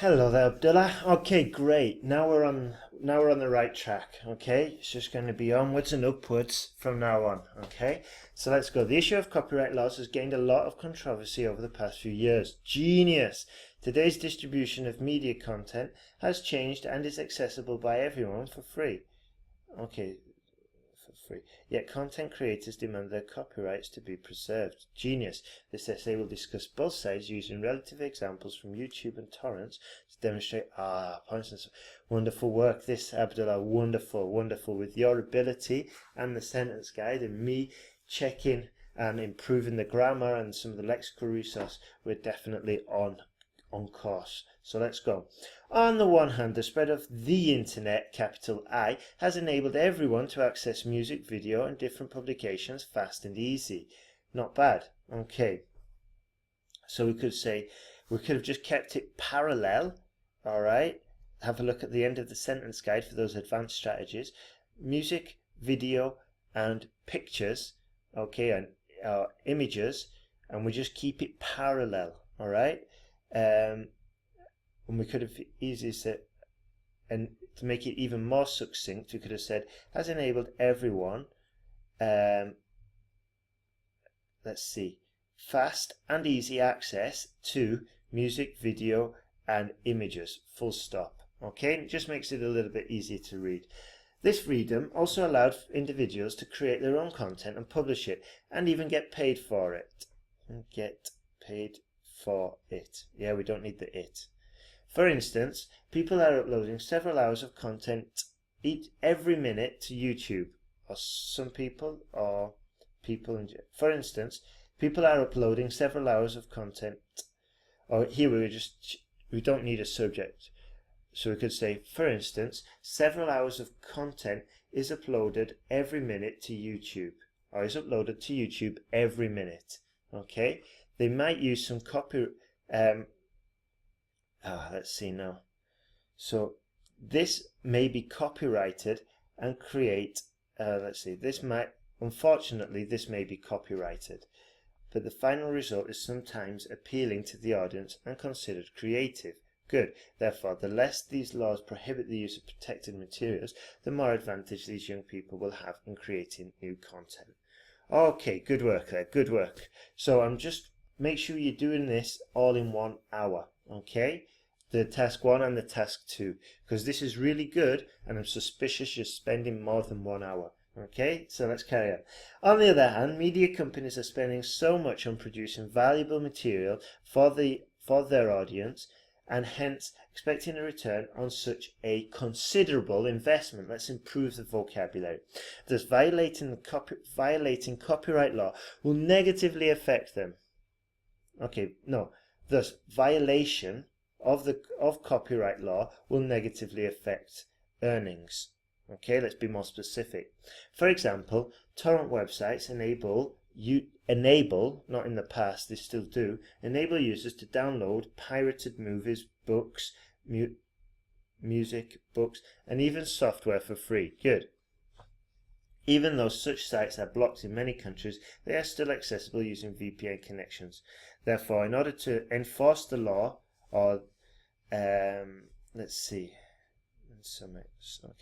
Hello there, Abdullah. Okay, great. Now we're on the right track. Okay, it's just going to be onwards and upwards from now on. Okay, so let's go. The issue of copyright laws has gained a lot of controversy over the past few years. Genius! Today's distribution of media content has changed and is accessible by everyone for free. Okay, for free. Yet content creators demand their copyrights to be preserved. Genius. This essay will discuss both sides using relative examples from YouTube and torrents to demonstrate points and wonderful work this, Abdullah. Wonderful. With your ability and the sentence guide and me checking and improving the grammar and some of the lexical resource, we're definitely on course. So let's go. On the one hand, the spread of the internet, capital I, has enabled everyone to access music, video and different publications fast and easy. Not bad. Okay. So we could have just kept it parallel. Alright. Have a look at the end of the sentence guide for those advanced strategies. Music, video and pictures. Okay, and images. And we just keep it parallel. Alright. And we could have easily said, and to make it even more succinct, we could have said, has enabled everyone, let's see, fast and easy access to music, video and images, full stop. Okay, it just makes it a little bit easier to read. This freedom also allowed individuals to create their own content and publish it, and even get paid for it. Yeah, we don't need the it. For instance, people are uploading several hours of content every minute to YouTube, or some people, or people in. For instance, people are uploading several hours of content. Or here we don't need a subject, so we could say, for instance, several hours of content is uploaded every minute to YouTube, or is uploaded to YouTube every minute. Okay. They might use some let's see now. So this may be copyrighted and create, unfortunately this may be copyrighted, but the final result is sometimes appealing to the audience and considered creative. Good. Therefore, the less these laws prohibit the use of protected materials, the more advantage these young people will have in creating new content. Okay, good work there, good work. So make sure you're doing this all in 1 hour, okay? The task 1 and the task 2, because this is really good and I'm suspicious you're spending more than 1 hour. Okay, so let's carry on. On the other hand, media companies are spending so much on producing valuable material for their audience, and hence expecting a return on such a considerable investment. Let's improve the vocabulary. Thus, violating copyright law will negatively affect them. Okay, no. Thus, violation of copyright law will negatively affect earnings. Okay, let's be more specific. For example, torrent websites enable, not in the past, they still do, enable users to download pirated movies, books, music, books, and even software for free. Good. Even though such sites are blocked in many countries, they are still accessible using VPN connections. Therefore, in order to enforce the law, or let's see, okay,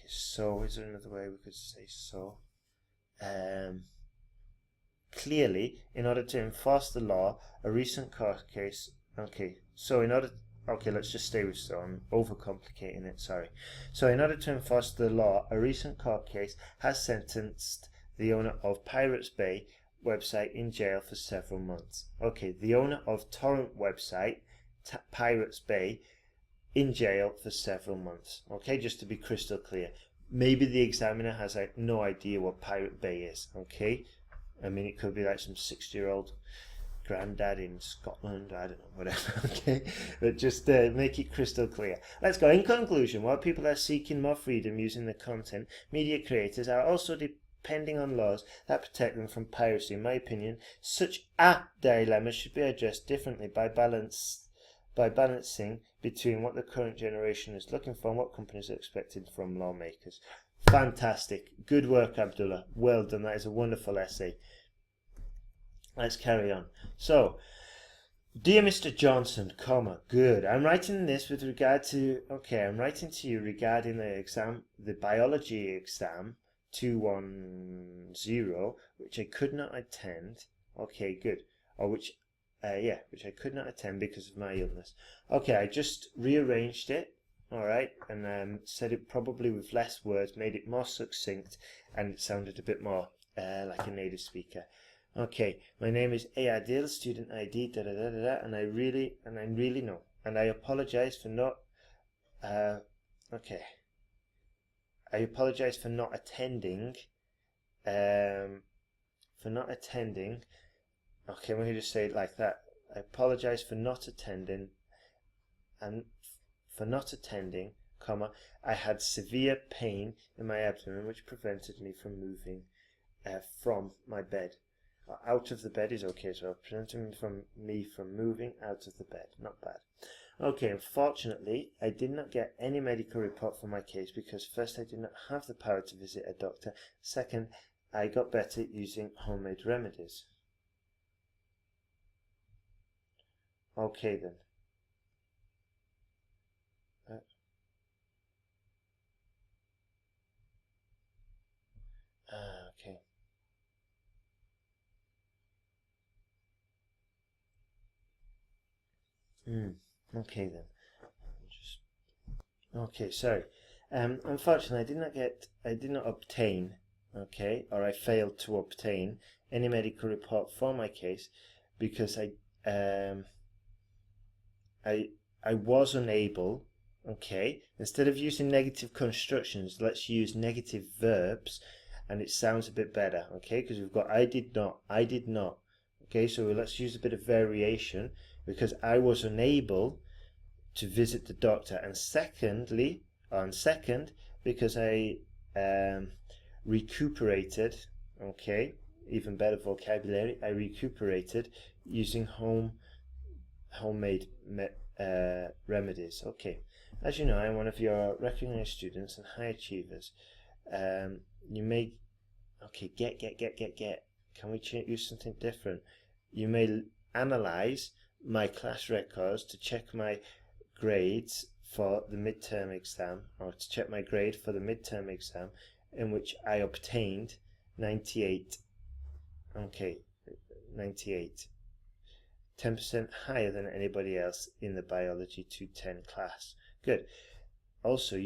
so is there another way we could say so? Clearly, in order to enforce the law, a recent court case, let's just stay with so. I'm overcomplicating it, sorry. So in order to enforce the law, a recent court case has sentenced the owner of Pirates Bay website in jail for several months. Okay, the owner of torrent website, Pirates Bay, in jail for several months. Okay, just to be crystal clear. Maybe the examiner has no idea what Pirate Bay is, okay? I mean, it could be like some 60-year-old granddad in Scotland, I don't know, whatever, okay? But just make it crystal clear. Let's go. In conclusion, while people are seeking more freedom using the content, media creators are also depending on laws that protect them from piracy. In my opinion, such a dilemma should be addressed differently by balancing between what the current generation is looking for and what companies are expecting from lawmakers. Fantastic. Good work, Abdullah. Well done. That is a wonderful essay. Let's carry on. So, Dear Mr. Johnson, comma, good. I'm writing this with regard to, okay, I'm writing to you regarding the exam, the biology exam 210, which I could not attend. Okay, good. Or which, yeah, which I could not attend because of my illness. Okay, I just rearranged it, all right, and said it probably with less words, made it more succinct, and it sounded a bit more like a native speaker. Okay, my name is Adil, student ID, and I really know, and I apologize for not, okay, I apologize for not attending, okay, I'm going to just say it like that. I apologize for not attending, and for not attending, comma, I had severe pain in my abdomen which prevented me from moving from my bed. Out of the bed is okay as well. Preventing me from moving out of the bed. Not bad. Okay, unfortunately, I did not get any medical report for my case because first, I did not have the power to visit a doctor. Second, I got better using homemade remedies. Okay then. Okay. Okay then. Okay, sorry. Unfortunately, I did not obtain, okay, or I failed to obtain any medical report for my case because I was unable, okay, instead of using negative constructions, let's use negative verbs, and it sounds a bit better, okay, because we've got I did not, okay, so let's use a bit of variation because I was unable to visit the doctor, and second, because I recuperated, okay, even better vocabulary, I recuperated using homemade remedies. Okay, as you know, I'm one of your recognized students and high achievers. You may, okay, get. Can we use something different? You may analyze my class records to check my grades for the midterm exam, or to check my grade for the midterm exam, in which I obtained 98. Okay, 98. 10% higher than anybody else in the biology 210 class. Good. Also,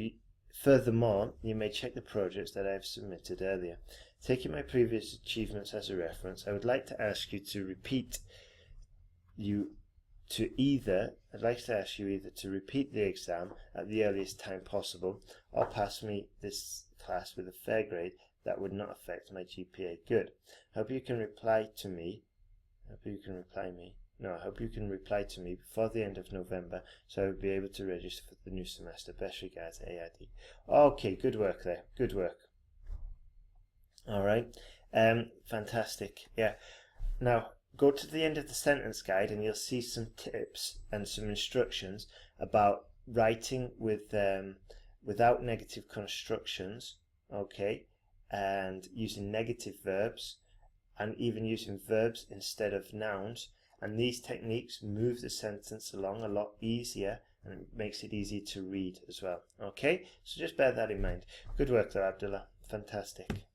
furthermore, you may check the projects that I've submitted earlier. Taking my previous achievements as a reference, I would like to ask you to repeat I'd like to ask you either to repeat the exam at the earliest time possible or pass me this class with a fair grade that would not affect my GPA. Good. I hope you can reply to me. I hope you can reply to me before the end of November so I will be able to register for the new semester. Best regards, AID. Okay, good work there. Good work. Alright. Fantastic. Yeah. Now, go to the end of the sentence guide and you'll see some tips and some instructions about writing with without negative constructions, okay, and using negative verbs, and even using verbs instead of nouns. And these techniques move the sentence along a lot easier, and it makes it easy to read as well. Okay, so just bear that in mind. Good work there, Abdullah. Fantastic.